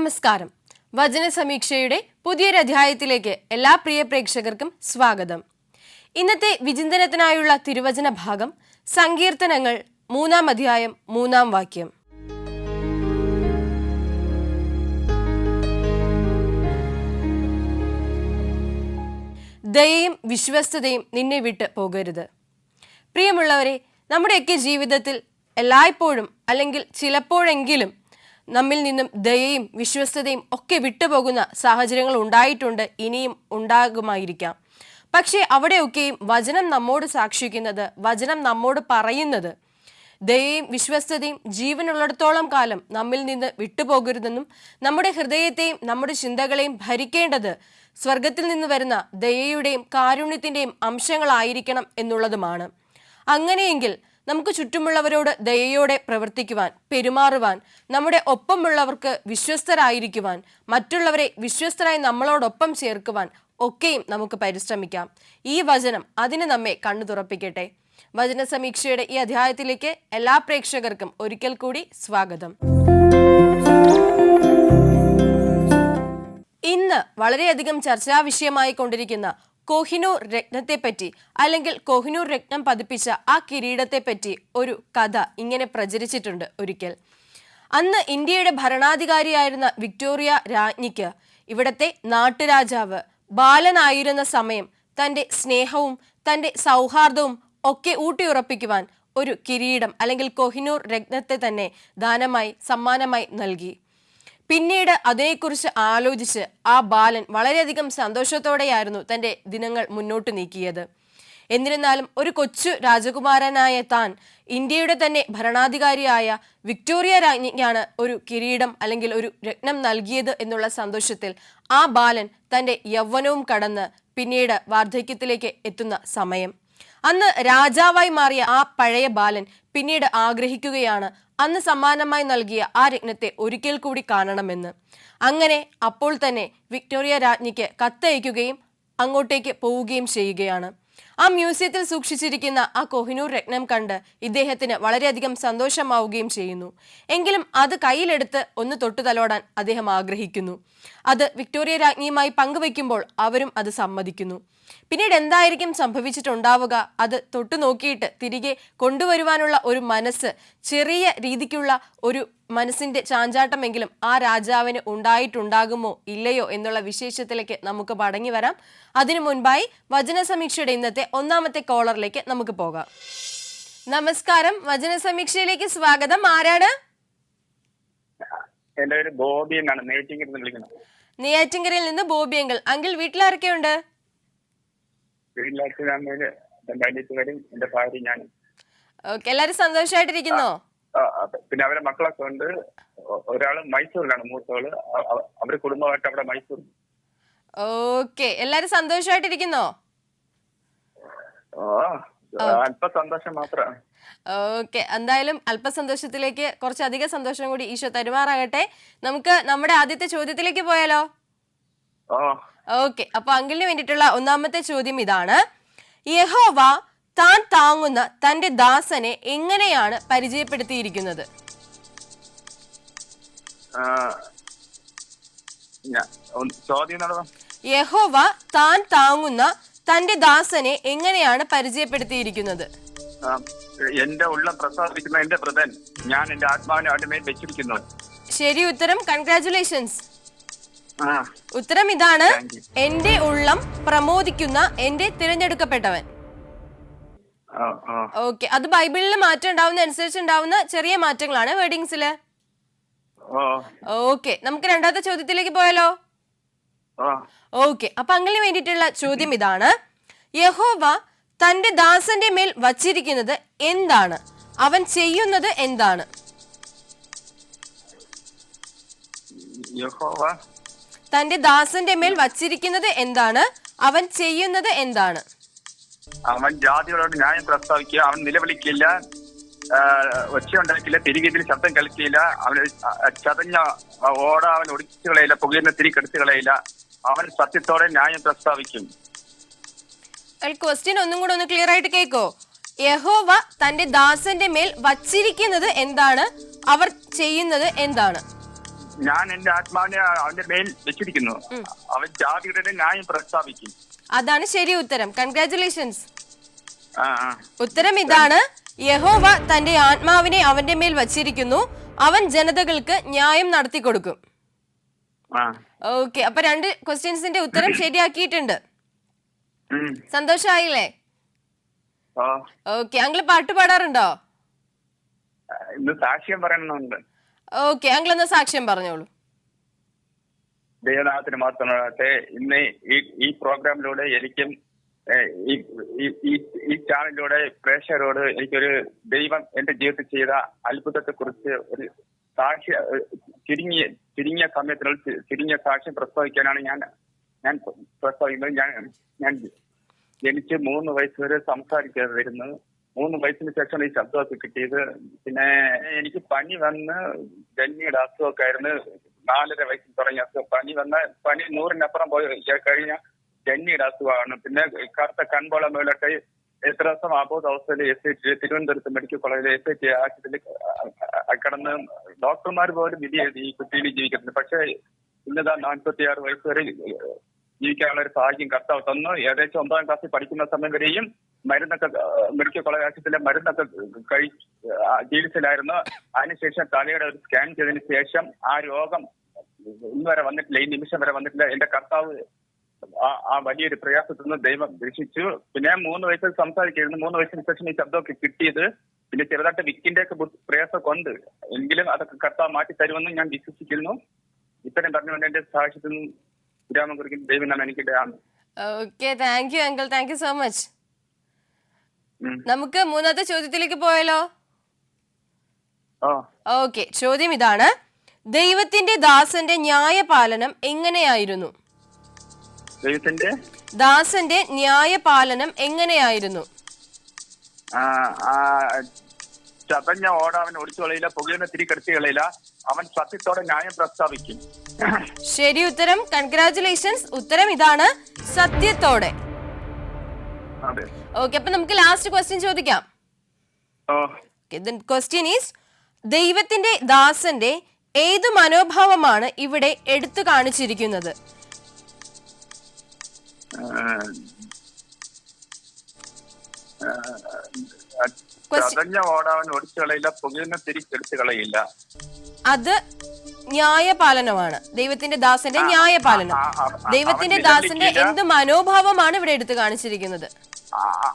നമസ്കാരം. വചന സമീക്ഷയുടെ പുതിയൊരു അധ്യായത്തിലേക്ക് എല്ലാ പ്രിയ പ്രേക്ഷകർക്കും സ്വാഗതം. ഇന്നത്തെ വിചിന്തനത്തിനായുള്ള തിരുവചന ഭാഗം സങ്കീർത്തനങ്ങൾ 3-ാം അധ്യായം 3-ാം വാക്യം. ദയയും വിശ്വസ്തതയും നിന്നെ വിട്ട് പോകരുത്. പ്രിയമുള്ളവരെ, നമ്മുടെയൊക്കെ ജീവിതത്തിൽ എല്ലായ്പ്പോഴും അല്ലെങ്കിൽ ചിലപ്പോഴെങ്കിലും നമ്മിൽ നിന്നും ദയയും വിശ്വസ്തതയും ഒക്കെ വിട്ടുപോകുന്ന സാഹചര്യങ്ങൾ ഉണ്ടായിട്ടുണ്ട്, ഇനിയും ഉണ്ടാകുമായിരിക്കാം. പക്ഷേ അവിടെയൊക്കെയും വചനം നമ്മോട് സാക്ഷിക്കുന്നത്, വചനം നമ്മോട് പറയുന്നത് ദയയും വിശ്വസ്തതയും ജീവനുള്ളിടത്തോളം കാലം നമ്മിൽ നിന്ന് വിട്ടുപോകരുതെന്നും നമ്മുടെ ഹൃദയത്തെയും നമ്മുടെ ചിന്തകളെയും ഭരിക്കേണ്ടത് സ്വർഗത്തിൽ നിന്ന് വരുന്ന ദയയുടെയും കാരുണ്യത്തിൻ്റെയും അംശങ്ങളായിരിക്കണം എന്നുള്ളതുമാണ്. അങ്ങനെയെങ്കിൽ നമുക്ക് ചുറ്റുമുള്ളവരോട് ദയയോടെ പ്രവർത്തിക്കുവാൻ, പെരുമാറുവാൻ, നമ്മുടെ ഒപ്പമുള്ളവർക്ക് വിശ്വസ്തരായിരിക്കുവാൻ, മറ്റുള്ളവരെ വിശ്വസ്തരായി നമ്മളോടൊപ്പം ചേർക്കുവാൻ ഒക്കെയും നമുക്ക് പരിശ്രമിക്കാം. ഈ വചനം അതിന് നമ്മെ കണ്ണു തുറപ്പിക്കട്ടെ. വചന സമീക്ഷയുടെ ഈ അധ്യായത്തിലേക്ക് എല്ലാ പ്രേക്ഷകർക്കും ഒരിക്കൽ കൂടി സ്വാഗതം. ഇന്ന് വളരെയധികം ചർച്ചാ വിഷയമായി കൊണ്ടിരിക്കുന്ന കോഹിനൂർ രത്നത്തെപ്പറ്റി അല്ലെങ്കിൽ കോഹിനൂർ രത്നം പതിപ്പിച്ച ആ കിരീടത്തെപ്പറ്റി ഒരു കഥ ഇങ്ങനെ പ്രചരിച്ചിട്ടുണ്ട് ഒരിക്കൽ. അന്ന് ഇന്ത്യയുടെ ഭരണാധികാരിയായിരുന്ന വിക്ടോറിയ രാജ്ഞിക്ക് ഇവിടത്തെ നാട്ടുരാജാവ് ബാലനായിരുന്ന സമയം തൻ്റെ സ്നേഹവും തൻ്റെ സൗഹാർദ്ദവും ഒക്കെ ഊട്ടിയുറപ്പിക്കുവാൻ ഒരു കിരീടം അല്ലെങ്കിൽ കോഹിനൂർ രത്നത്തെ തന്നെ ദാനമായി സമ്മാനമായി നൽകി. പിന്നീട് അതേക്കുറിച്ച് ആലോചിച്ച് ആ ബാലൻ വളരെയധികം സന്തോഷത്തോടെയായിരുന്നു തൻ്റെ ദിനങ്ങൾ മുന്നോട്ട് നീക്കിയത്. എന്നിരുന്നാലും ഒരു കൊച്ചു രാജകുമാരനായ താൻ ഇന്ത്യയുടെ തന്നെ ഭരണാധികാരിയായ വിക്ടോറിയ രാജ്ഞിക്കാണ് ഒരു കിരീടം അല്ലെങ്കിൽ ഒരു രത്നം നൽകിയത് എന്നുള്ള സന്തോഷത്തിൽ ആ ബാലൻ തൻ്റെ യൗവനവും കടന്ന് പിന്നീട് വാർദ്ധക്യത്തിലേക്ക് എത്തുന്ന സമയം, അന്ന് രാജാവായി മാറിയ ആ പഴയ ബാലൻ പിന്നീട് ആഗ്രഹിക്കുകയാണ് അന്ന് സമ്മാനമായി നൽകിയ ആ രത്നത്തെ ഒരിക്കൽ കൂടി കാണണമെന്ന്. അങ്ങനെ അപ്പോൾ തന്നെ വിക്ടോറിയ രാജ്ഞിക്ക് കത്തയക്കുകയും അങ്ങോട്ടേക്ക് പോവുകയും ചെയ്യുകയാണ്. ആ മ്യൂസിയത്തിൽ സൂക്ഷിച്ചിരിക്കുന്ന ആ കോഹിനൂർ രത്നം കണ്ട് ഇദ്ദേഹത്തിന് വളരെയധികം സന്തോഷമാവുകയും ചെയ്യുന്നു. എങ്കിലും അത് കയ്യിലെടുത്ത് ഒന്ന് തൊട്ടു തലോടാൻ അദ്ദേഹം ആഗ്രഹിക്കുന്നു. അത് വിക്ടോറിയ രാജ്ഞിയുമായി പങ്കുവെക്കുമ്പോൾ അവരും അത് സമ്മതിക്കുന്നു. പിന്നീട് എന്തായിരിക്കും സംഭവിച്ചിട്ടുണ്ടാവുക? അത് തൊട്ടു നോക്കിയിട്ട് തിരികെ കൊണ്ടുവരുവാനുള്ള ഒരു മനസ്സ്, ചെറിയ രീതിക്കുള്ള ഒരു മനസ്സിന്റെ ചാഞ്ചാട്ടമെങ്കിലും ആ രാജാവിന് ഉണ്ടായിട്ടുണ്ടാകുമോ ഇല്ലയോ എന്നുള്ള വിശേഷത്തിലേക്ക് നമുക്ക് മടങ്ങി വരാം. അതിനു മുൻപായി വചന സമീക്ഷയുടെ ഇന്നത്തെ 1-ാമത്തെ കോളറിലേക്ക് നമുക്ക് പോകാം. നമസ്കാരം, വചന സമീക്ഷയിലേക്ക് സ്വാഗതം. ആരാണ്? എന്റെ പേര് ബോബി എന്നാണ്, നെയ്യാറ്റിൻകരയിൽ നിന്ന് ബോബി അങ്കിൾ. അങ്കിൾ, വീട്ടിലാരൊക്കെയുണ്ട്? എന്റെ ഭാര്യ, ഞാൻ. ഓക്കെ, എല്ലാരും സന്തോഷമായിട്ടിരിക്കുന്നോ? പിന്നെ അവരെ മക്കളൊക്കെ ഉണ്ട്. ഒരാള് മൈസൂരിലാണ്, മൂത്തോള്. അവര് കുടുംബമായിട്ട് അവിടെ മൈസൂർ. ഓക്കെ, എല്ലാരും സന്തോഷമായിട്ടിരിക്കുന്നോ? അല്പ സന്തോഷം മാത്രമാണ്. ഓക്കെ, എന്തായാലും അല്പസന്തോഷത്തിലേക്ക് കുറച്ചധികം സന്തോഷം കൂടി ഈശോ തരുമാറാകട്ടെ. നമുക്ക് നമ്മുടെ ആദ്യത്തെ ചോദ്യത്തിലേക്ക് പോയാലോ? ഓക്കെ, അപ്പൊ അങ്കിളിന് വേണ്ടിയിട്ടുള്ള 1-ാമത്തെ ചോദ്യം ഇതാണ്: യഹോവ താൻ താങ്ങുന്ന തന്റെ ദാസനെ എങ്ങനെയാണ് പരിചയപ്പെടുത്തിയിരിക്കുന്നത്? യഹോവ താൻ താങ്ങുന്ന തന്റെ ദാസനെ എങ്ങനെയാണ് പരിചയപ്പെടുത്തിയിരിക്കുന്നത്? എന്റെ ഉള്ളം പ്രസാദിക്കുന്ന എന്റെ പ്രതൻ ഞാൻ എന്റെ ആത്മാവിനെ അടിമയിൽ വെച്ചിരിക്കുന്നു. ശരി ഉത്തരം, കൺഗ്രാറ്റുലേഷൻസ്. ഉത്തരം ഇതാണ്: എന്റെ ഉള്ളം പ്രമോദിക്കുന്ന എന്റെ തിരഞ്ഞെടുക്കപ്പെട്ടവൻ. ഓക്കെ, അത് ബൈബിളിൽ മാറ്റം ഉണ്ടാവുന്ന അനുസരിച്ച് ഉണ്ടാവുന്ന ചെറിയ മാറ്റങ്ങളാണ് വേർഡിങ്സില്. ഓക്കെ, നമുക്ക് 2-ാമത്തെ ചോദ്യത്തിലേക്ക് പോയാലോ? ഓക്കെ, അപ്പൊ അങ്കിളിന് വേണ്ടിയിട്ടുള്ള ചോദ്യം ഇതാണ്: യഹോവ തന്റെ ദാസന്റെ മേൽ വച്ചിരിക്കുന്നത് എന്താണ്? അവൻ ചെയ്യുന്നത് എന്താണ്? തന്റെ ദാസന്റെ മേൽ വച്ചിരിക്കുന്നത് എന്താണ്? അവൻ ചെയ്യുന്നത് എന്താണ്? അവൻ ജാതികളോട് ന്യായം പ്രസ്താവിക്കുക, അവൻ നിലവിളിക്കില്ല, ഒച്ചയുണ്ടാക്കില്ല, തിരികെ ശബ്ദം കളിക്കില്ല, അവന് ചതഞ്ഞ ഓട അവൻ ഒടിച്ചു കളയില്ല, പുകയുന്ന തിരി കെടുത്തു കളയില്ല, അവൻ സത്യത്തോടെ ന്യായം പ്രസ്താവിക്കും. ക്വസ്റ്റ്യൻ ഒന്നും കൂടെ ഒന്ന് ക്ലിയർ ആയിട്ട് കേൾക്കോ? യഹോവ തന്റെ ദാസന്റെ മേൽ വച്ചിരിക്കുന്നത് എന്താണ്? അവർ ചെയ്യുന്നത് എന്താണ്? ഞാൻ എന്റെ ആത്മാവിനെ അവന്റെ മേൽ വെച്ചിരിക്കുന്നു. അവൻ ജാതിയുടെ ന്യായം പ്രസ്താവിക്കും. അതാണ് ശരി ഉത്തരം. കൺഗ്രാറ്റുലേഷൻസ്. ആ, ഉത്തരം ഇതാണ്. യഹോവ തന്റെ ആത്മാവിനെ അവന്റെ മേൽ വച്ചിരിക്കുന്നു, അവൻ ജനതകൾക്ക് ന്യായം നടത്തി കൊടുക്കും. ആ. ഓക്കെ, അപ്പൊ 2 ക്വസ്റ്റ്യൻസിന്റെ ഉത്തരം ശരിയാക്കിയിട്ടുണ്ട്. ഉം. സന്തോഷായില്ലേ? ഓ, ഓക്കെ, അങ്കിള് പാട്ട് പാടാറുണ്ടോ? ഇന്ന് സാക്ഷ്യം പറയണമെന്നുണ്ട്. ഓക്കെ, അങ്കിളെന്ന സാക്ഷ്യം പറഞ്ഞോളൂ. ദൈവനാഥത്തിന് മാത്രമാകട്ടെ, ഇന്ന് ഈ പ്രോഗ്രാമിലൂടെ എനിക്കും ഈ ചാനലിലൂടെ പ്രേക്ഷകരോട് എനിക്കൊരു ദൈവം എന്റെ ജീവിതത്തിൽ ചെയ്ത അത്ഭുതത്തെ കുറിച്ച് ഒരു സാക്ഷ്യ ചുരുങ്ങിയ സമയത്തിനുള്ള ചുരുങ്ങിയ സാക്ഷ്യം പ്രസ്താവിക്കാനാണ് ഞാൻ പ്രസ്താവിക്കുന്നത്. ഞാൻ ജനിച്ച് 3 വയസ്സ് വരെ സംസാരിക്കാതെ വരുന്നത്. 3 വയസ്സിന് ശേഷമാണ് ഈ ശബ്ദമൊക്കെ കിട്ടിയത്. പിന്നെ എനിക്ക് പനി വന്ന് ജന്മിയുടെ അസുഖമൊക്കെ ആയിരുന്നു. 4.5 വയസ്സിൽ തുടങ്ങിയ അസുഖം. പനി 100-നപ്പുറം പോയി കഴിഞ്ഞ ജന്മിയുടെ അസുഖമാണ്. പിന്നെ കറുത്ത കൺപോള മേലോട്ട് എത്ര ദിവസം അബോധാവസ്ഥയിൽ തിരുവനന്തപുരത്ത് മെഡിക്കൽ കോളേജിലെ SIT ആശുപത്രിയിൽ കിടന്ന് ഡോക്ടർമാർ പോലും വിധി എഴുതി ഈ കുട്ടിയിൽ ജീവിക്കുന്നത്. പക്ഷേ ഇന്നതാ 46 വയസ്സ് വരെ ജീവിക്കാനുള്ള ഒരു ഭാഗ്യം കർത്താവ് തന്നു. ഏകദേശം 9ാം ക്ലാസ്സിൽ പഠിക്കുന്ന സമയം വരെയും മരുന്നൊക്കെ മെഡിക്കൽ കോളേജ് ആശുപത്രിയിലെ മരുന്നൊക്കെ ചികിത്സയിലായിരുന്നു. അതിനുശേഷം തലയുടെ ഒരു സ്കാൻ ചെയ്തതിന് ശേഷം ആ രോഗം ഇന്ന് വരെ വന്നിട്ടില്ല, ഈ നിമിഷം വരെ വന്നിട്ടില്ല. എന്റെ കർത്താവ് ആ വലിയൊരു പ്രയാസത്തിൽ നിന്ന് ദൈവം രക്ഷിച്ചു. പിന്നെ 3 വയസ്സിൽ സംസാരിക്കായിരുന്നു. 3 വയസ്സിന് ശേഷം ഈ ശബ്ദമൊക്കെ കിട്ടിയത്. പിന്നെ ചെറുതായിട്ട് വിക്കിന്റെ ഒക്കെ പ്രയാസമൊക്കെ ഉണ്ട്, എങ്കിലും അതൊക്കെ കർത്താവ് മാറ്റി തരുമെന്ന് ഞാൻ വിശ്വസിക്കുന്നു. ഇത്രയും പറഞ്ഞുകൊണ്ട് എന്റെ സാക്ഷ്യത്തിൽ നിന്നും വിരാമം കുറിക്കുന്ന ദൈവം നാം എനിക്ക് ആണ്. Okay, thank you uncle, thank you so much. നമുക്ക് 3ാമത്തെ ചോദ്യത്തിലേക്ക് പോയാലോ? ഓക്കെ, ചോദ്യം ഇതാണ്. ദൈവത്തിന്റെ ദാസന്റെ ന്യായപാലനം എങ്ങനെയായിരുന്നു? ദൈവത്തിന്റെ ദാസന്റെ ന്യായപാലനം എങ്ങനെയായിരുന്നു? ചതഞ്ഞ ഓട അവൻ ഒടിച്ചു കളയില്ല, പുകയുന്ന തിരി കെടുത്തി കളയില്ല, അവൻ സത്യത്തോടെ ന്യായം പ്രസ്താവിക്കും. ശരി ഉത്തരം. കൺഗ്രാറ്റുലേഷൻസ്. ഉത്തരം ഇതാണ്, സത്യത്തോടെ. ഓക്കെ, അപ്പൊ നമുക്ക് ലാസ്റ്റ് ക്വസ്റ്റ്യൻ ചോദിക്കാം. ക്വസ്റ്റ്യൻ ഈസ്, ദൈവത്തിന്റെ ദാസന്റെ ഏതു മനോഭാവമാണ് ഇവിടെ എടുത്തു കാണിച്ചിരിക്കുന്നത്? ചതഞ്ഞ ഓടാവൻ ഒടിച്ചു കളയില്ല, പുകയുന്ന തിരി കെടുത്തി കളയില്ല. അത് ന്യായപാലനമാണ്. ദൈവത്തിന്റെ ദാസന്റെ ന്യായപാലനം. ദൈവത്തിന്റെ ദാസന്റെ എന്ത് മനോഭാവമാണ് ഇവിടെ എടുത്തു കാണിച്ചിരിക്കുന്നത്?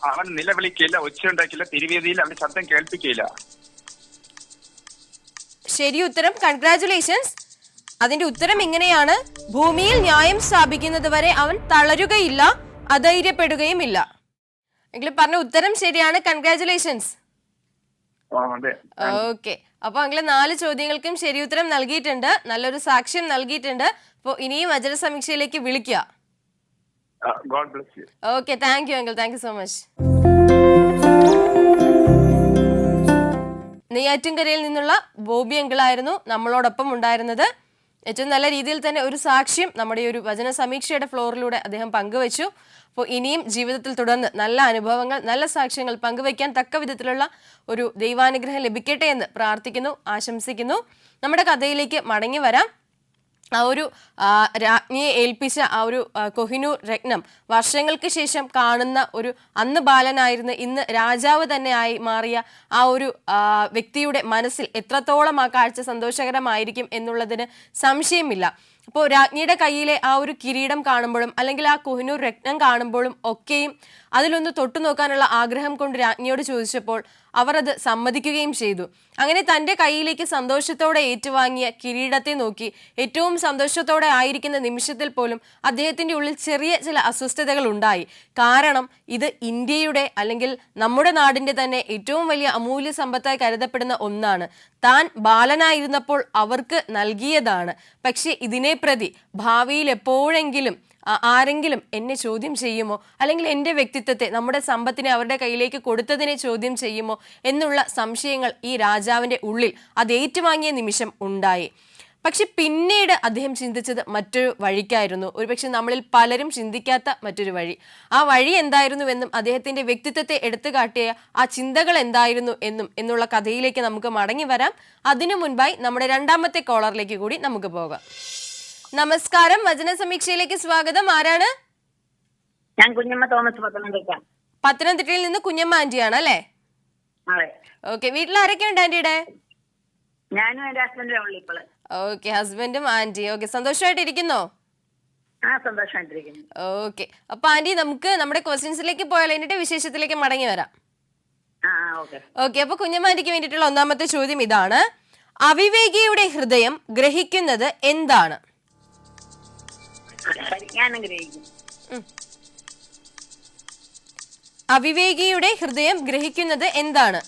അവൻ നിലവിളിക്കില്ല, ഒച്ചയുണ്ടാക്കില്ല, തിരുവേദിയിൽ അവന്റെ ശബ്ദം കേൾപ്പിക്കില്ല. ശരി ഉത്തരം. കൺഗ്രാറ്റുലേഷൻസ്. അതിന്റെ ഉത്തരം ഇങ്ങനെയാണ്, ഭൂമിയിൽ ന്യായം സ്ഥാപിക്കുന്നത് വരെ അവൻ തളരുകയില്ല, അധൈര്യപ്പെടുകയും ഇല്ല. എങ്കിലും പറഞ്ഞ ഉത്തരം ശരിയാണ്. കൺഗ്രാറ്റുലേഷൻസ്. ഓക്കെ, അപ്പൊ അങ്കിള് 4 ചോദ്യങ്ങൾക്കും ശരി ഉത്തരം നൽകിയിട്ടുണ്ട്, നല്ലൊരു സാക്ഷ്യം നൽകിയിട്ടുണ്ട്. അപ്പൊ ഇനിയും വചന സമീക്ഷയിലേക്ക് വിളിക്കുക. Okay, thank you uncle, thank you so much. നെയ്യാറ്റിൻകരയിൽ നിന്നുള്ള ബോബി അങ്കിളായിരുന്നു നമ്മളോടൊപ്പം ഉണ്ടായിരുന്നത്. ഏറ്റവും നല്ല രീതിയിൽ തന്നെ ഒരു സാക്ഷ്യം നമ്മുടെ ഒരു വചന സമീക്ഷയുടെ ഫ്ലോറിലൂടെ അദ്ദേഹം പങ്കുവച്ചു. അപ്പോൾ ഇനിയും ജീവിതത്തിൽ തുടർന്ന് നല്ല അനുഭവങ്ങൾ, നല്ല സാക്ഷ്യങ്ങൾ പങ്കുവയ്ക്കാൻ തക്ക വിധത്തിലുള്ള ഒരു ദൈവാനുഗ്രഹം ലഭിക്കട്ടെ എന്ന് പ്രാർത്ഥിക്കുന്നു, ആശംസിക്കുന്നു. നമ്മുടെ കഥയിലേക്ക് മടങ്ങി വരാം. ആ ഒരു രാജ്ഞിയെ ഏൽപ്പിച്ച ആ ഒരു കൊഹിനൂർ രത്നം വർഷങ്ങൾക്ക് ശേഷം കാണുന്ന ഒരു അന്ന് ബാലനായിരുന്ന ഇന്ന് രാജാവ് തന്നെ ആയി മാറിയ ആ ഒരു വ്യക്തിയുടെ മനസ്സിൽ എത്രത്തോളം ആ കാഴ്ച സന്തോഷകരമായിരിക്കും എന്നുള്ളതിന് സംശയമില്ല. അപ്പോൾ രാജ്ഞിയുടെ കയ്യിലെ ആ ഒരു കിരീടം കാണുമ്പോഴും അല്ലെങ്കിൽ ആ കൊഹിനൂർ രത്നം കാണുമ്പോഴും ഒക്കെയും അതിലൊന്ന് തൊട്ടു നോക്കാനുള്ള ആഗ്രഹം കൊണ്ട് രാജ്ഞിയോട് ചോദിച്ചപ്പോൾ അവർ അത് സമ്മതിക്കുകയും ചെയ്തു. അങ്ങനെ തൻ്റെ കയ്യിലേക്ക് സന്തോഷത്തോടെ ഏറ്റുവാങ്ങിയ കിരീടത്തെ നോക്കി ഏറ്റവും സന്തോഷത്തോടെ ആയിരിക്കുന്ന നിമിഷത്തിൽ പോലും അദ്ദേഹത്തിൻ്റെ ഉള്ളിൽ ചെറിയ ചില അസ്വസ്ഥതകൾ ഉണ്ടായി. കാരണം ഇത് ഇന്ത്യയുടെ അല്ലെങ്കിൽ നമ്മുടെ നാടിൻ്റെ തന്നെ ഏറ്റവും വലിയ അമൂല്യ സമ്പത്തായി കരുതപ്പെടുന്ന ഒന്നാണ്. താൻ ബാലനായിരുന്നപ്പോൾ അവർക്ക് നൽകിയതാണ്. പക്ഷേ ഇതിനെ പ്രതി ഭാവിയിൽ എപ്പോഴെങ്കിലും ആരെങ്കിലും എന്നെ ചോദ്യം ചെയ്യുമോ, അല്ലെങ്കിൽ എൻ്റെ വ്യക്തിത്വത്തെ, നമ്മുടെ സമ്പത്തിനെ അവരുടെ കയ്യിലേക്ക് കൊടുത്തതിനെ ചോദ്യം ചെയ്യുമോ എന്നുള്ള സംശയങ്ങൾ ഈ രാജാവിൻ്റെ ഉള്ളിൽ അത് ഏറ്റുവാങ്ങിയ നിമിഷം ഉണ്ടായി. പക്ഷെ പിന്നീട് അദ്ദേഹം ചിന്തിച്ചത് മറ്റൊരു വഴിക്കായിരുന്നു, ഒരുപക്ഷെ നമ്മളിൽ പലരും ചിന്തിക്കാത്ത മറ്റൊരു വഴി. ആ വഴി എന്തായിരുന്നുവെന്നും അദ്ദേഹത്തിന്റെ വ്യക്തിത്വത്തെ എടുത്തു കാട്ടിയ ആ ചിന്തകൾ എന്തായിരുന്നു എന്നുള്ള കഥയിലേക്ക് നമുക്ക് മടങ്ങി വരാം. അതിനു മുൻപായി നമ്മുടെ രണ്ടാമത്തെ കോളറിലേക്ക് കൂടി നമുക്ക് പോകാം. നമസ്കാരം, വചന സമീക്ഷയിലേക്ക് സ്വാഗതം. ആരാണ്? ഞാൻ കുഞ്ഞമ്മ തോമസ്, പത്തനംതിട്ടയിൽ നിന്ന് കുഞ്ഞമ്മ ആന്റിയാണ് അല്ലേ? ഓക്കെ, വീട്ടിൽ ആരൊക്കെ ഉണ്ട് ആന്റിയുടെ? ഞാനും എന്റെ ഹസ്ബൻഡും ഉള്ളു ഇപ്പോൾ. ഓക്കെ, ഹസ്ബൻഡും ആന്റി. ഓക്കെ, സന്തോഷമായിട്ടിരിക്കുന്നോ? സന്തോഷമായിട്ടിരിക്കുന്നു. ഓക്കെ, അപ്പൊ ആന്റി നമുക്ക് നമ്മുടെ ക്വസ്റ്റ്യൻസിലേക്ക് പോയാലോ, എന്നിട്ട് വിശേഷത്തിലേക്ക് മടങ്ങി വരാം. ഓക്കെ, അപ്പൊ കുഞ്ഞമ്മ ആന്റിക്ക് വേണ്ടിയിട്ടുള്ള ഒന്നാമത്തെ ചോദ്യം ഇതാണ്: അവിവേകിയുടെ ഹൃദയം ഗ്രഹിക്കുന്നത് എന്താണ്? അവിവേകിയുടെ ഹൃദയം ഗ്രഹിക്കുന്നത് എന്താണ്?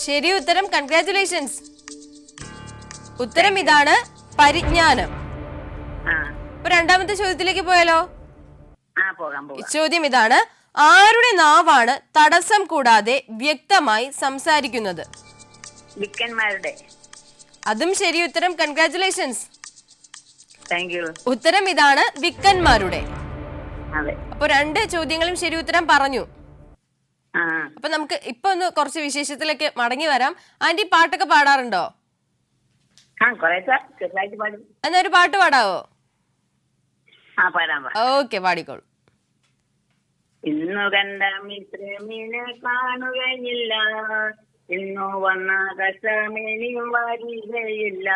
ശരി ഉത്തരം, കൺഗ്രാറ്റുലേഷൻസ്. ഉത്തരം ഇതാണ്, പരിജ്ഞാനം. അപ്പൊ രണ്ടാമത്തെ ചോദ്യത്തിലേക്ക് പോയാലോ? ചോദ്യം ഇതാണ്: ആരുടെ നാവാണ് തടസ്സം കൂടാതെ വ്യക്തമായി സംസാരിക്കുന്നത്? അതും ശരി ഉത്തരം, കൺഗ്രാറ്റുലേഷൻസ്. ഉത്തരം ഇതാണ്, വിക്കന്മാരുടെ. അപ്പൊ രണ്ട് ചോദ്യങ്ങളും ശരി ഉത്തരം പറഞ്ഞു. അപ്പൊ നമുക്ക് ഇപ്പൊ ഒന്ന് കുറച്ച് വിശേഷത്തിലേക്ക് മടങ്ങി വരാം. ആന്റി പാട്ടൊക്കെ പാടാറുണ്ടോ? എന്നാ ഒരു പാട്ട് പാടാവോ? ഓക്കെ, പാടിക്കോളൂ. ഇന്നു കണ്ട മിത്രമിനെ കാണുകയില്ല, ഇന്നു വന്ന കഷ്ടമിനിയും വരികയില്ല.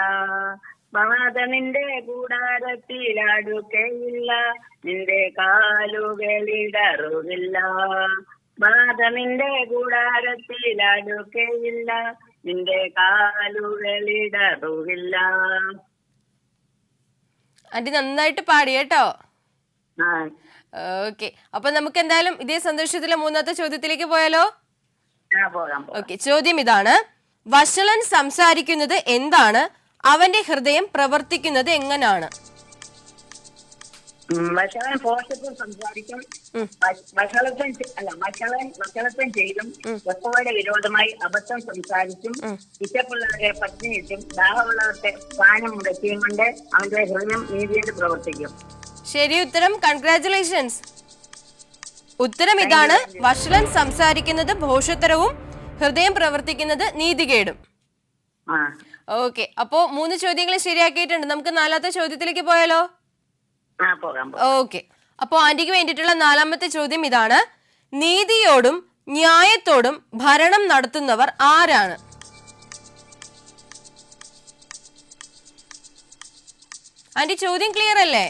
ബാധ നിന്റെ കൂടാരത്തിലടുക്കയില്ല, നിന്റെ കാലുകളിടറുകില്ല. ബാധ നിന്റെ കൂടാരത്തിലടുക്കയില്ല, നിന്റെ കാലുകളിടറുകില്ല. ആന്റി നന്നായിട്ട് പാടി കേട്ടോ. ഓക്കെ, അപ്പൊ നമുക്ക് എന്തായാലും ഇതേ സന്തോഷത്തിലെ മൂന്നാമത്തെ ചോദ്യത്തിലേക്ക് പോയാലോ? ഓക്കെ, ചോദ്യം ഇതാണ്: വഷളൻ സംസാരിക്കുന്നത് എന്താണ്? അവന്റെ ഹൃദയം പ്രവർത്തിക്കുന്നത് എങ്ങനാണ്? വഷളൻ പോഷത്വം സംസാരിക്കും, വഷളത്വം ചെയ്തും യഹോവയുടെ വിരോധമായി അബദ്ധം സംസാരിച്ചും വിശപ്പുള്ളവരെ പട്ടിണിയിട്ടും ദാഹമുള്ളവർക്ക് പാനം മുടക്കിയും കൊണ്ട് അവന്റെ ഹൃദയം നീതിയായിട്ട് പ്രവർത്തിക്കും. ശരി ഉത്തരം, കൺഗ്രാറ്റുലേഷൻസ്. ഉത്തരം ഇതാണ്, വഷളൻ സംസാരിക്കുന്നത് ഭോഷത്തരവും ഹൃദയം പ്രവർത്തിക്കുന്നത് നീതികേടും. ഓക്കെ, അപ്പോ 3 ചോദ്യങ്ങൾ ശരിയാക്കിയിട്ടുണ്ട്. നമുക്ക് നാലാമത്തെ ചോദ്യത്തിലേക്ക് പോയാലോ? ഓക്കെ, അപ്പോ ആന്റിക്ക് വേണ്ടിയിട്ടുള്ള നാലാമത്തെ ചോദ്യം ഇതാണ്: നീതിയോടും ന്യായത്തോടും ഭരണം നടത്തുന്നവർ ആരാണ്? ആന്റി ചോദ്യം ക്ലിയർ അല്ലേ?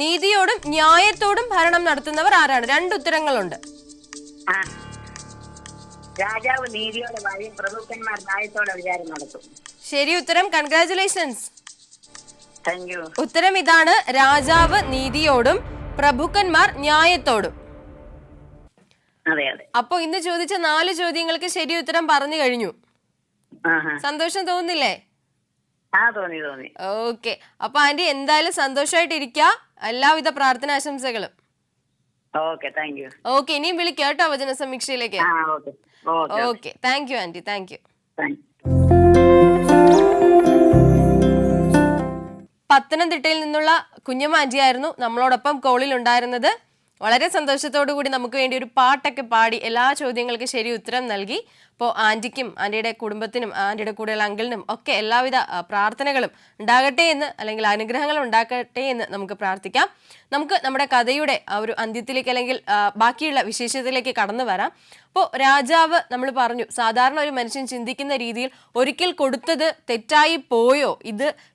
നീതിയോടും ന്യായത്തോടും ഭരണം നടത്തുന്നവർ ആരാണ്? 2 ഉത്തരങ്ങളുണ്ട്. രാജാവ് നീതിയോടെ വാഴും, പ്രഭുക്കന്മാർ ന്യായത്തോടെ വിചാരം നടത്തും. ശരി ഉത്തരം, കൺഗ്രാറ്റുലേഷൻസ്. ഉത്തരം ഇതാണ്, രാജാവ് നീതിയോടും പ്രഭുക്കന്മാർ ന്യായത്തോടും. അപ്പൊ ഇന്ന് ചോദിച്ച 4 ചോദ്യങ്ങൾക്ക് ശരി ഉത്തരം പറഞ്ഞു കഴിഞ്ഞു. സന്തോഷം തോന്നുന്നില്ലേ? ഓക്കെ, അപ്പൊ ആന്റി എന്തായാലും സന്തോഷമായിട്ടിരിക്കുക. എല്ലാവിധ പ്രാർത്ഥനാശംസകളും. ഓക്കെ, ഇനിയും വിളിക്കാം കേട്ടോ വചന സമീക്ഷയിലേക്ക്. Okay, thank you aunty, thank you. പത്തനംതിട്ടയിൽ നിന്നുള്ള കുഞ്ഞമ്മ ആന്റിയായിരുന്നു നമ്മളോടൊപ്പം കോളിൽ ഉണ്ടായിരുന്നത്. വളരെ സന്തോഷത്തോടു കൂടി നമുക്ക് വേണ്ടി ഒരു പാട്ടൊക്കെ പാടി എല്ലാ ചോദ്യങ്ങൾക്ക് ശരി ഉത്തരം നൽകി. അപ്പോൾ ആന്റിക്കും ആന്റിയുടെ കുടുംബത്തിനും ആന്റിയുടെ കൂടെയുള്ള അങ്കിളിനും ഒക്കെ എല്ലാവിധ പ്രാർത്ഥനകളും ഉണ്ടാകട്ടെ എന്ന്, അല്ലെങ്കിൽ അനുഗ്രഹങ്ങളും ഉണ്ടാകട്ടെ എന്ന് നമുക്ക് പ്രാർത്ഥിക്കാം. നമുക്ക് നമ്മുടെ കഥയുടെ ആ ഒരു അന്ത്യത്തിലേക്ക് അല്ലെങ്കിൽ ബാക്കിയുള്ള വിശേഷത്തിലേക്ക് കടന്നു വരാം. അപ്പോൾ രാജാവ് നമ്മൾ പറഞ്ഞു, സാധാരണ ഒരു മനുഷ്യൻ ചിന്തിക്കുന്ന രീതിയിൽ ഒരിക്കൽ കൊടുത്തത് തെറ്റായി പോയോ,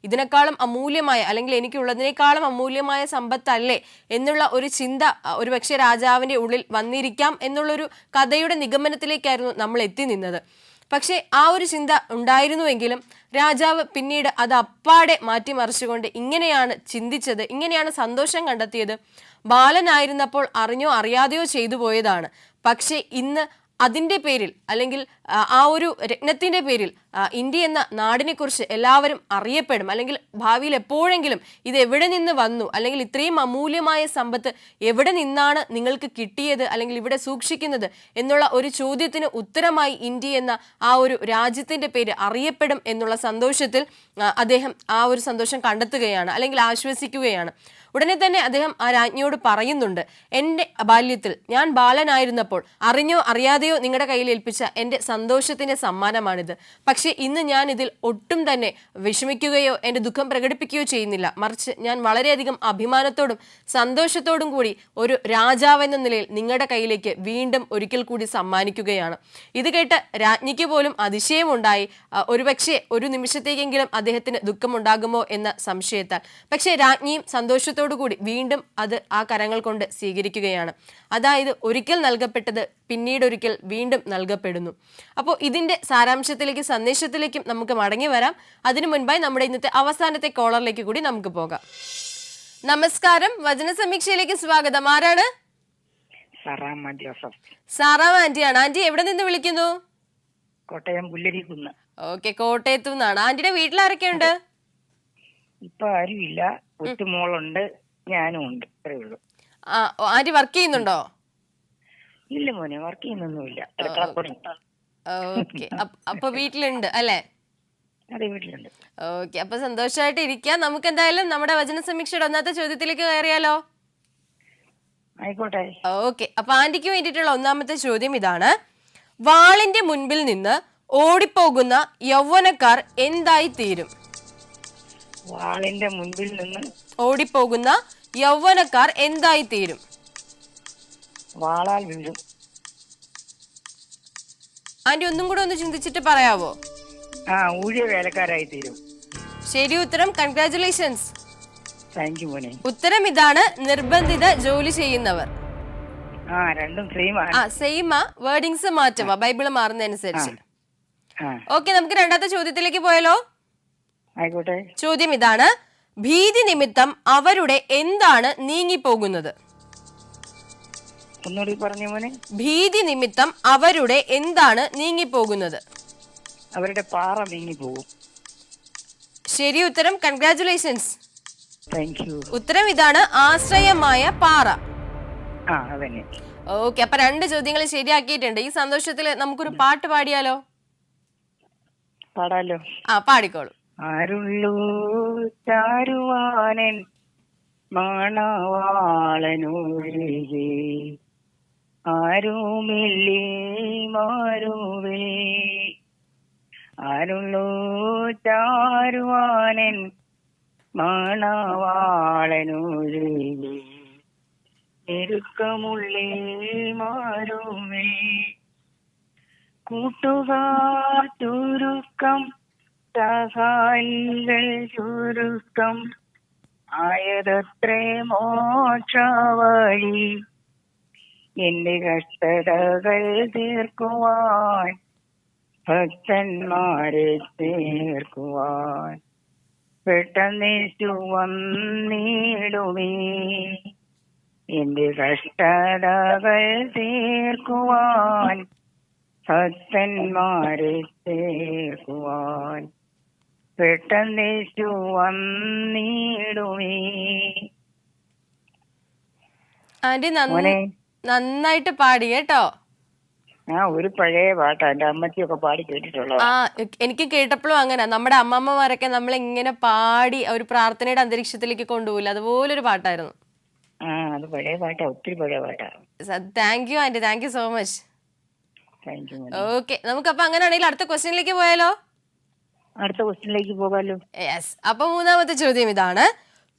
ഇതിനേക്കാളും അമൂല്യമായ അല്ലെങ്കിൽ എനിക്കുള്ളതിനേക്കാളും അമൂല്യമായ സമ്പത്തല്ലേ എന്നുള്ള ഒരു ചിന്ത ഒരു പക്ഷേ രാജാവിൻ്റെ ഉള്ളിൽ വന്നിരിക്കാം എന്നുള്ളൊരു കഥയുടെ നിഗമനത്തിലേക്കായിരുന്നു നമ്മൾ എത്തി നിന്നത്. പക്ഷേ ആ ഒരു ചിന്ത ഉണ്ടായിരുന്നുവെങ്കിലും രാജാവ് പിന്നീട് അത് അപ്പാടെ മാറ്റിമറിച്ചുകൊണ്ട് ഇങ്ങനെയാണ് ചിന്തിച്ചത്, ഇങ്ങനെയാണ് സന്തോഷം കണ്ടെത്തിയത്. ബാലനായിരുന്നപ്പോൾ അറിഞ്ഞോ അറിയാതെയോ ചെയ്തു പോയതാണ്. പക്ഷേ ഇന്ന് അതിൻ്റെ പേരിൽ അല്ലെങ്കിൽ ആ ഒരു രത്നത്തിൻ്റെ പേരിൽ ഇന്ത്യ എന്ന നാടിനെ കുറിച്ച് എല്ലാവരും അറിയപ്പെടും, അല്ലെങ്കിൽ ഭാവിയിൽ എപ്പോഴെങ്കിലും ഇത് എവിടെ നിന്ന് വന്നു, അല്ലെങ്കിൽ ഇത്രയും അമൂല്യമായ സമ്പത്ത് എവിടെ നിന്നാണ് നിങ്ങൾക്ക് കിട്ടിയത്, അല്ലെങ്കിൽ ഇവിടെ സൂക്ഷിക്കുന്നത് എന്നുള്ള ഒരു ചോദ്യത്തിന് ഉത്തരമായി ഇന്ത്യ എന്ന ആ ഒരു രാജ്യത്തിൻ്റെ പേര് അറിയപ്പെടും എന്നുള്ള സന്തോഷത്തിൽ അദ്ദേഹം ആ ഒരു സന്തോഷം കണ്ടെത്തുകയാണ്, അല്ലെങ്കിൽ ആശ്വസിക്കുകയാണ്. ഉടനെ തന്നെ അദ്ദേഹം ആ രാജ്ഞിയോട് പറയുന്നുണ്ട്, എൻ്റെ ബാല്യത്തിൽ ഞാൻ ബാലനായിരുന്നപ്പോൾ അറിഞ്ഞോ അറിയാതെയോ നിങ്ങളുടെ കയ്യിൽ ഏൽപ്പിച്ച എൻ്റെ സന്തോഷത്തിൻ്റെ സമ്മാനമാണിത്. പക്ഷേ ഇന്ന് ഞാൻ ഇതിൽ ഒട്ടും തന്നെ വിഷമിക്കുകയോ എൻ്റെ ദുഃഖം പ്രകടിപ്പിക്കുകയോ ചെയ്യുന്നില്ല. മറിച്ച് ഞാൻ വളരെയധികം അഭിമാനത്തോടും സന്തോഷത്തോടും കൂടി ഒരു രാജാവെന്ന നിലയിൽ നിങ്ങളുടെ കയ്യിലേക്ക് വീണ്ടും ഒരിക്കൽ കൂടി സമ്മാനിക്കുകയാണ്. ഇത് കേട്ട് രാജ്ഞിക്ക് പോലും അതിശയമുണ്ടായി. ഒരുപക്ഷെ ഒരു നിമിഷത്തേക്കെങ്കിലും അദ്ദേഹത്തിന് ദുഃഖമുണ്ടാകുമോ എന്ന സംശയത്താൽ. പക്ഷേ രാജ്ഞിയും സന്തോഷത്തോടു കൂടി വീണ്ടും അത് ആ കരങ്ങൾ കൊണ്ട് സ്വീകരിക്കുകയാണ്. അതായത് ഒരിക്കൽ നൽകപ്പെട്ടത് പിന്നീട് ഒരിക്കൽ വീണ്ടും നൽകപ്പെടുന്നു. അപ്പോൾ ഇതിന്റെ സാരാംശത്തിലേക്ക്, സന്ദേശത്തിലേക്കും നമുക്ക് മടങ്ങി വരാം. അതിനു മുൻപായി നമ്മുടെ ഇന്നത്തെ അവസാനത്തെ കോളറിലേക്ക് കൂടി നമുക്ക് പോകാം. നമസ്കാരം, വചന സമീക്ഷയിലേക്ക് സ്വാഗതം. ആരാണ്? സാറാം ആന്റിയാണ്. ആന്റി എവിടെ നിന്ന് വിളിക്കുന്നു? കോട്ടയം പുല്ലരിക്കുന്ന്. ഓക്കെ, കോട്ടയത്തു നിന്നാണ്. ആന്റിയുടെ വീട്ടിലാരൊക്കെയുണ്ട്? ഇപ്പൊ ആരുമില്ല, ഒത്തുമോളുണ്ട്, ഞാനും ഉണ്ട്, അത്രേ ഉള്ളൂ. ആന്റി വർക്ക് ചെയ്യുന്നുണ്ടോ? ഇല്ല മോനെ, വർക്ക് ചെയ്യുന്നൊന്നുമില്ല. ഓക്കെ, അപ്പൊ വീട്ടിലുണ്ട് അല്ലേ? അതെ, വീട്ടിലുണ്ട്. ഓക്കെ, അപ്പൊ സന്തോഷമായിട്ട് ഇരിക്കാം. നമുക്ക് എന്തായാലും നമ്മുടെ വചന സമീക്ഷയുടെ ഒന്നാമത്തെ ചോദ്യത്തിലേക്ക് കയറിയാലോ? ആയിക്കോട്ടെ. ഓക്കെ, അപ്പൊ ആന്റിക്ക് വേണ്ടിയിട്ടുള്ള ഒന്നാമത്തെ ചോദ്യം ഇതാണ്: വാളിന്റെ മുൻപിൽ നിന്ന് ഓടിപ്പോകുന്ന യൗവനക്കാർ എന്തായി തീരും? വാളിന്റെ മുൻപിൽ നിന്ന് ഓടിപ്പോകുന്ന യൗവനക്കാർ എന്തായി തീരും? വാളാൽ വീഴും. ആന്റി ഒന്നും കൂടെ ഒന്ന് ചിന്തിച്ചിട്ട് പറയാവോ? ഊഴിയ വേലക്കാരായി തീരും. ശരി ഉത്തരം, കൺഗ്രാറ്റുലേഷൻസ്. താങ്ക് യു മോനെ. ഉത്തരം ഇതാണ്, നിർബന്ധിത ജോലി ചെയ്യുന്നവർ. രണ്ടും സെയിം ആണ്. സെയിമാ, വേർഡിങ്സ് മാറ്റുക ബൈബിള് മാറുന്നതനുസരിച്ച്. ഓക്കെ, നമുക്ക് രണ്ടാമത്തെ ചോദ്യത്തിലേക്ക് പോയാലോ? ആയിക്കോട്ടെ. ചോദ്യം ഇതാണ്: ഭീതി നിമിത്തം അവരുടെ എന്താണ് നീങ്ങിപ്പോകുന്നത്? ഒന്നുകൂടി പറഞ്ഞു മോനെ. ഭീതി നിമിത്തം അവരുടെ എന്താണ് നീങ്ങിപ്പോകുന്നത്? അവരുടെ പാറ നീങ്ങിപ്പോകും. ശരി ഉത്തരം, കൺഗ്രാറ്റുലേഷൻസ്. Thank you. ഉത്തരം ഇതാണ്, ആശ്രയമായ പാറ. അതന്നെ. ഓക്കെ, അപ്പൊ രണ്ട് ചോദ്യങ്ങൾ ശരിയാക്കിയിട്ടുണ്ട്. ഈ സന്തോഷത്തിൽ നമുക്കൊരു പാട്ട് പാടിയാലോ? പാടാലോ. പാടിക്കോളൂ. ആരുള്ളൂ ചാരുവാനൻ മണവാളനൊഴികെ, ആരുമില്ലേ മാറുവേ. ആരുള്ളൂ ചാരുവാനൻ മണവാളനൊഴികെ, ഞെരുക്കമുള്ളേ മാറുവേ. കൂട്ടുകാർ ചുരുക്കം, സഹായികൾ ചുരുക്കം, ആയതത്രേ മോക്ഷവഴി. എന്റെ കഷ്ടതകൾ തീർക്കുവാൻ, ഭക്തന്മാരെ ചേർക്കുവാൻ, പെട്ടെന്നേശു വന്നിടുമേ. എന്റെ കഷ്ടതകൾ തീർക്കുവാൻ, ഭക്തന്മാരെ ചേർക്കുവാൻ, പെട്ടെന്നേശു വന്നിടുമേ. ആന്റി നന്നായിട്ട് പാടി കേട്ടോ. ഒരു പഴയ പാട്ടാ, എന്റെ അമ്മച്ചിയൊക്കെ പാടി കേട്ടിട്ടുള്ളത്. എനിക്ക് കേട്ടപ്പോഴും അങ്ങനെ നമ്മുടെ അമ്മമ്മമാരൊക്കെ നമ്മൾ ഇങ്ങനെ പാടി ഒരു പ്രാർത്ഥനയുടെ അന്തരീക്ഷത്തിലേക്ക് കൊണ്ടുപോകില്ല, അതുപോലൊരു പാട്ടായിരുന്നു. അത് പഴയ പാട്ടാ, ഒത്തിരി പഴയ പാട്ടാ. Thank you aunty, thank you so much. Okay, നമുക്കപ്പൊ അങ്ങനെയാണെങ്കിൽ അടുത്ത ക്വസ്റ്റ്യനിലേക്ക് പോയാലോ? അടുത്ത ക്വസ്റ്റ്യനിലേക്ക് പോകാലോ. യെസ്, അപ്പൊ മൂന്നാമത്തെ ചോദ്യം ഇതാണ്: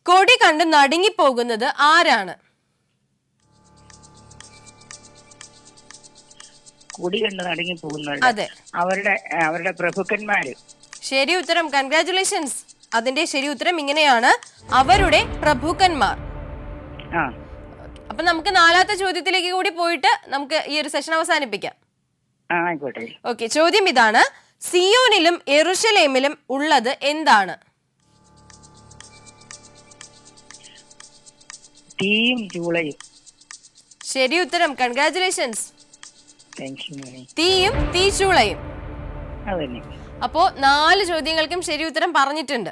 കൊടി കണ്ട് നടുങ്ങിപ്പോകുന്നത് ആരാണ്? കൊടി കണ്ട് നടുങ്ങി പോകുന്നത് അതെ, അവരുടെ പ്രഭുക്കന്മാര്. ശരി ഉത്തരം, കൺഗ്രാറ്റുലേഷൻസ്. അതിന്റെ ശരി ഉത്തരം ഇങ്ങനെയാണ്, അവരുടെ പ്രഭുക്കന്മാർ. അപ്പൊ നമുക്ക് നാലാമത്തെ ചോദ്യത്തിലേക്ക് കൂടി പോയിട്ട് നമുക്ക് ഈ ഒരു സെഷൻ അവസാനിപ്പിക്കാം. ആയിക്കോട്ടെ. ഓക്കെ, ചോദ്യം ഇതാണ്: സിയോനിലും യെരുശലേമിലും ഉള്ളത് എന്താണ്? തീയും ചൂളയും. ശരി ഉത്തരം, കൺഗ്രാറ്റുലേഷൻസ്. താങ്ക് യു മോനെ. തീയും തീച്ചൂളയും. അതന്നെ. അപ്പോ 4 ചോദ്യങ്ങൾക്കും ശരി ഉത്തരം പറഞ്ഞിട്ടുണ്ട്.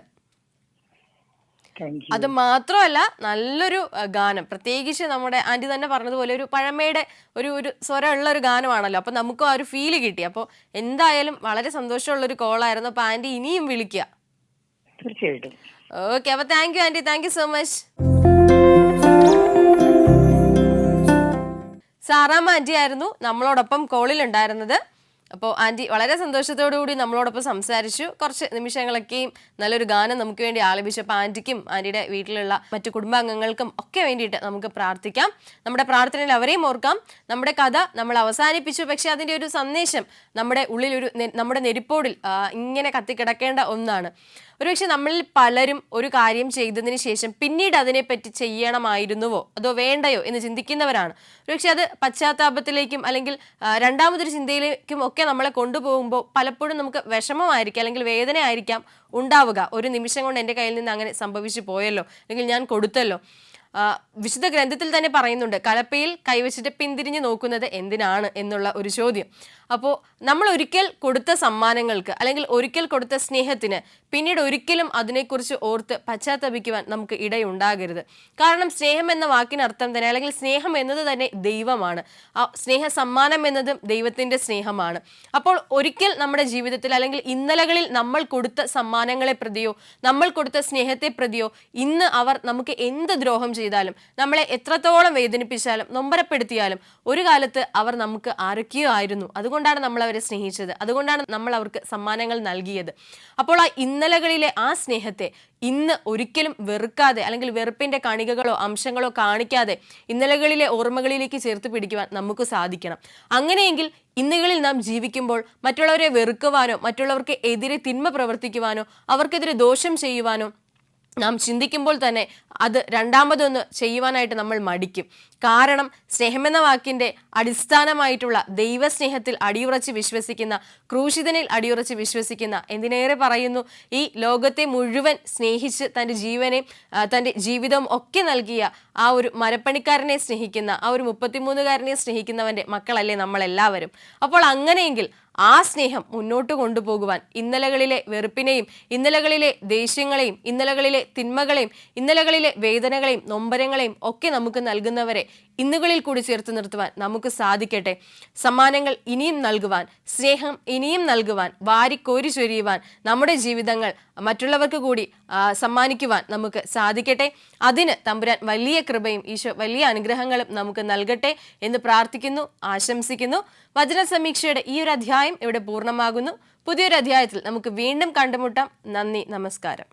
Thank you. അത് മാത്രമല്ല നല്ലൊരു ഗാനം, പ്രത്യേകിച്ച് നമ്മുടെ ആന്റി തന്നെ പറഞ്ഞതുപോലെ ഒരു പഴമയുടെ ഒരു സ്വരമുള്ള ഒരു ഗാനമാണല്ലോ. അപ്പൊ നമുക്ക് ആ ഒരു ഫീല് കിട്ടി. അപ്പോൾ എന്തായാലും വളരെ സന്തോഷമുള്ള ഒരു കോളായിരുന്നു. അപ്പൊ ആന്റി ഇനിയും വിളിക്കുക. തീർച്ചയായിട്ടും. ഓക്കെ, അപ്പൊ thank you aunty, thank you so much. Saramma aunty ആയിരുന്നു നമ്മളോടൊപ്പം കോളിൽ ഉണ്ടായിരുന്നത്. അപ്പോൾ ആന്റി വളരെ സന്തോഷത്തോടു കൂടി നമ്മളോടൊപ്പം സംസാരിച്ചു. കുറച്ച് നിമിഷങ്ങളൊക്കെയും നല്ലൊരു ഗാനം നമുക്ക് വേണ്ടി ആലപിച്ചു. അപ്പോൾ ആന്റിക്കും ആന്റിയുടെ വീട്ടിലുള്ള മറ്റു കുടുംബാംഗങ്ങൾക്കും ഒക്കെ വേണ്ടിയിട്ട് നമുക്ക് പ്രാർത്ഥിക്കാം. നമ്മുടെ പ്രാർത്ഥനയിൽ അവരെയും ഓർക്കാം. നമ്മുടെ കഥ നമ്മൾ അവസാനിപ്പിച്ചു, പക്ഷെ അതിൻ്റെ ഒരു സന്ദേശം നമ്മുടെ ഉള്ളിൽ നമ്മുടെ നെരിപ്പോടിൽ ഇങ്ങനെ കത്തിക്കിടക്കേണ്ട ഒന്നാണ്. ഒരുപക്ഷെ നമ്മളിൽ പലരും ഒരു കാര്യം ചെയ്തതിന് ശേഷം പിന്നീട് അതിനെപ്പറ്റി ചെയ്യണമായിരുന്നുവോ അതോ വേണ്ടയോ എന്ന് ചിന്തിക്കുന്നവരാണ്. ഒരുപക്ഷെ അത് പശ്ചാത്താപത്തിലേക്കും അല്ലെങ്കിൽ രണ്ടാമതൊരു ചിന്തയിലേക്കും ഒക്കെ നമ്മളെ കൊണ്ടുപോകുമ്പോൾ പലപ്പോഴും നമുക്ക് വിഷമമായിരിക്കാം അല്ലെങ്കിൽ വേദന ആയിരിക്കാം ഉണ്ടാവുക. ഒരു നിമിഷം കൊണ്ട് എൻ്റെ കയ്യിൽ നിന്ന് അങ്ങനെ സംഭവിച്ചു പോയല്ലോ, അല്ലെങ്കിൽ ഞാൻ കൊടുത്തല്ലോ. വിശുദ്ധ ഗ്രന്ഥത്തിൽ തന്നെ പറയുന്നുണ്ട്, കലപ്പയിൽ കൈവച്ചിട്ട് പിന്തിരിഞ്ഞ് നോക്കുന്നത് എന്തിനാണ് എന്നുള്ള ഒരു ചോദ്യം. അപ്പോൾ നമ്മൾ ഒരിക്കൽ കൊടുത്ത സമ്മാനങ്ങൾക്ക് അല്ലെങ്കിൽ ഒരിക്കൽ കൊടുത്ത സ്നേഹത്തിന് പിന്നീട് ഒരിക്കലും അതിനെക്കുറിച്ച് ഓർത്ത് പശ്ചാത്തപിക്കുവാൻ നമുക്ക് ഇടയുണ്ടാകരുത്. കാരണം സ്നേഹം എന്ന വാക്കിനർത്ഥം തന്നെ, അല്ലെങ്കിൽ സ്നേഹം എന്നത് തന്നെ ദൈവമാണ്. ആ സ്നേഹ സമ്മാനം എന്നതും ദൈവത്തിൻ്റെ സ്നേഹമാണ്. അപ്പോൾ ഒരിക്കൽ നമ്മുടെ ജീവിതത്തിൽ അല്ലെങ്കിൽ ഇന്നലകളിൽ നമ്മൾ കൊടുത്ത സമ്മാനങ്ങളെ പ്രതിയോ നമ്മൾ കൊടുത്ത സ്നേഹത്തെ പ്രതിയോ ഇന്ന് അവർ നമുക്ക് എന്ത് ദ്രോഹം ചെയ്താലും, നമ്മളെ എത്രത്തോളം വേദനിപ്പിച്ചാലും നൊമ്പരപ്പെടുത്തിയാലും ഒരു കാലത്ത് അവർ നമുക്ക് ആരൊക്കെയോ ആയിരുന്നു. അതുകൊണ്ടാണ് നമ്മൾ അവരെ സ്നേഹിച്ചത്, അതുകൊണ്ടാണ് നമ്മൾ അവർക്ക് സമ്മാനങ്ങൾ നൽകിയത്. അപ്പോൾ ആ ഇന്നലകളിലെ ആ സ്നേഹത്തെ ഇന്ന് ഒരിക്കലും വെറുക്കാതെ അല്ലെങ്കിൽ വെറുപ്പിന്റെ കണികകളോ അംശങ്ങളോ കാണിക്കാതെ ഇന്നലകളിലെ ഓർമ്മകളിലേക്ക് ചേർത്ത് പിടിക്കുവാൻ നമുക്ക് സാധിക്കണം. അങ്ങനെയെങ്കിൽ ഇന്നുകളിൽ നാം ജീവിക്കുമ്പോൾ മറ്റുള്ളവരെ വെറുക്കുവാനോ മറ്റുള്ളവർക്ക് എതിരെ തിന്മ പ്രവർത്തിക്കുവാനോ അവർക്കെതിരെ ദോഷം ചെയ്യുവാനോ നാം ചിന്തിക്കുമ്പോൾ തന്നെ അത് രണ്ടാമതൊന്ന് ചെയ്യുവാനായിട്ട് നമ്മൾ മടിക്കും. കാരണം സ്നേഹമെന്ന വാക്കിൻ്റെ അടിസ്ഥാനമായിട്ടുള്ള ദൈവസ്നേഹത്തിൽ അടിയുറച്ച് വിശ്വസിക്കുന്ന, ക്രൂശിതനിൽ അടിയുറച്ച് വിശ്വസിക്കുന്ന, എന്തിനേറെ പറയുന്നു, ഈ ലോകത്തെ മുഴുവൻ സ്നേഹിച്ച് തൻ്റെ ജീവനെയും തൻ്റെ ജീവിതവും ഒക്കെ നൽകിയ ആ ഒരു മരപ്പണിക്കാരനെ സ്നേഹിക്കുന്ന, ആ ഒരു 33കാരനെ സ്നേഹിക്കുന്നവൻ്റെ മക്കളല്ലേ നമ്മളെല്ലാവരും. അപ്പോൾ അങ്ങനെയെങ്കിൽ ആ സ്നേഹം മുന്നോട്ട് കൊണ്ടുപോകുവാൻ ഇന്നലകളിലെ വെറുപ്പിനെയും ഇന്നലകളിലെ ദേഷ്യങ്ങളെയും ഇന്നലകളിലെ തിന്മകളെയും ഇന്നലകളിലെ വേദനകളെയും നൊമ്പരങ്ങളെയും ഒക്കെ നമുക്ക് നൽകുന്നവരെ ഇന്നുകളിൽ കൂടി ചേർത്ത് നിർത്തുവാൻ നമുക്ക് സാധിക്കട്ടെ. സമ്മാനങ്ങൾ ഇനിയും നൽകുവാൻ, സ്നേഹം ഇനിയും നൽകുവാൻ, വാരിക്കോരി ചൊരിയുവാൻ, നമ്മുടെ ജീവിതങ്ങൾ മറ്റുള്ളവർക്ക് കൂടി സമ്മാനിക്കുവാൻ നമുക്ക് സാധിക്കട്ടെ. അതിന് തമ്പുരാൻ വലിയ കൃപയും ഈശോ വലിയ അനുഗ്രഹങ്ങളും നമുക്ക് നൽകട്ടെ എന്ന് പ്രാർത്ഥിക്കുന്നു, ആശംസിക്കുന്നു. വചന സമീക്ഷയുടെ ഈ ഒരു അധ്യായം ഇവിടെ പൂർണ്ണമാകുന്നു. പുതിയൊരു അധ്യായത്തിൽ നമുക്ക് വീണ്ടും കണ്ടുമുട്ടാം. നന്ദി, നമസ്കാരം.